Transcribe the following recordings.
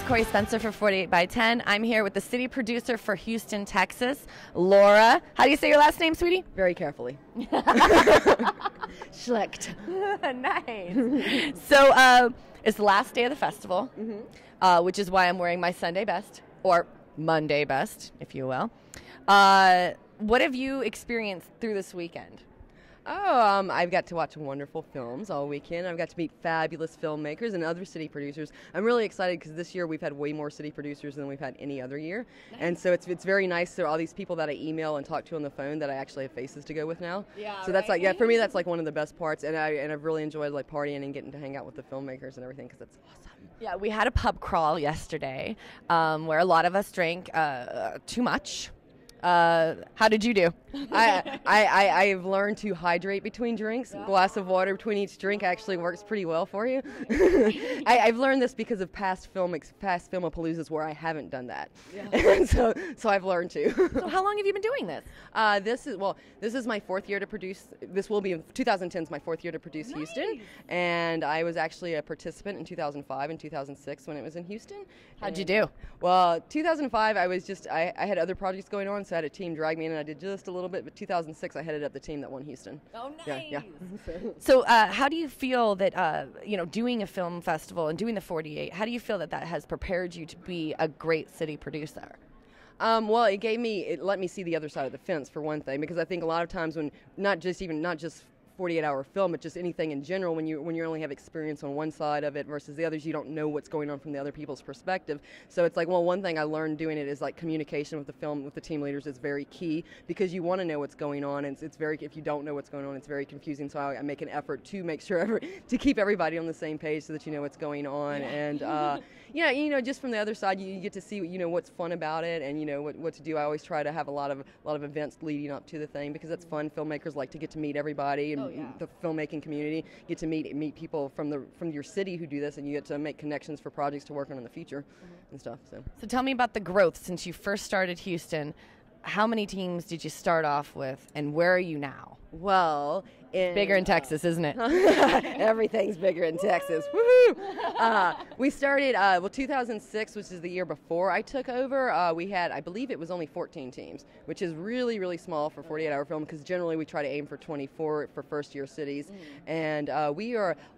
Corey Spencer for 48 by 10. I'm here with the city producer for Houston, Texas, Laura. How do you say your last name, sweetie? Very carefully. Schlecht. Nice. So it's the last day of the festival, which is why I'm wearing my Sunday best, or Monday best, if you will. What have you experienced through this weekend? I've got to watch wonderful films all weekend. I've got to meet fabulous filmmakers and other city producers. I'm really excited because this year we've had way more city producers than we've had any other year. Nice. And so it's very nice. So all these people that I email and talk to on the phone that I actually have faces to go with now. Yeah, so that's for me, that's like one of the best parts. And I've really enjoyed like partying and getting to hang out with the filmmakers and everything because it's awesome. Yeah, we had a pub crawl yesterday where a lot of us drank too much. How did you do? I've learned to hydrate between drinks. A glass of water between each drink actually works pretty well for you. I've learned this because of past Filmapaloozas where I haven't done that. Yeah. so I've learned to. So how long have you been doing this? This is my fourth year to produce. This will be 2010 is my fourth year to produce nice. Houston, and I was actually a participant in 2005 and 2006 when it was in Houston. How'd you do? Well, 2005 I had other projects going on, so I had a team drag me in, and I did just a little bit. But 2006, I headed up the team that won Houston. Oh, nice! Yeah. So, how do you feel that doing a film festival and doing the 48? How do you feel that has prepared you to be a great city producer? Well, it let me see the other side of the fence for one thing, because I think a lot of times when not just 48-hour film, but just anything in general, when you only have experience on one side of it versus the others, you don't know what's going on from the other people's perspective. So it's like, well, one thing I learned doing it is like communication with the team leaders is very key, because you want to know what's going on, and it's very, if you don't know what's going on, it's very confusing. So I make an effort to make sure to keep everybody on the same page so that you know what's going on. And just from the other side, you get to see what's fun about it, and what to do. I always try to have a lot of events leading up to the thing, because it's fun. Filmmakers like to get to meet everybody, and the filmmaking community get to meet people from your city who do this, and you get to make connections for projects to work on in the future and stuff. So tell me about the growth since you first started Houston. How many teams did you start off with, and where are you now? Well, bigger in Texas, isn't it? Everything's bigger in Texas. Woohoo! We started 2006, which is the year before I took over. We had, I believe it was only 14 teams, which is really, really small for 48-hour film, because generally we try to aim for 24 for first-year cities. And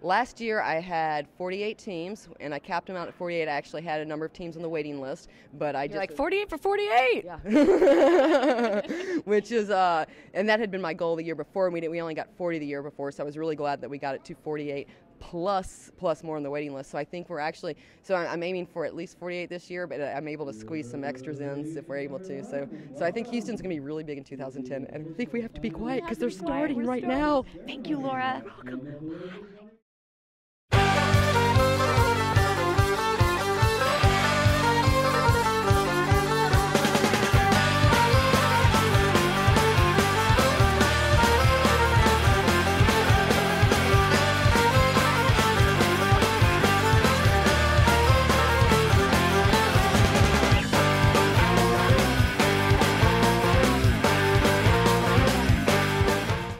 last year I had 48 teams, and I capped them out at 48. I actually had a number of teams on the waiting list, but I You're like 48 for 48. Yeah. Which is, and that had been my goal the year before, and we only got 40 the year before, so I was really glad that we got it to 48 plus more on the waiting list. So I think I'm aiming for at least 48 this year, but I'm able to squeeze some extras in if we're able to. So I think Houston's going to be really big in 2010, and I think we have to be quiet because they're starting right now. Thank you, Laura. You're welcome.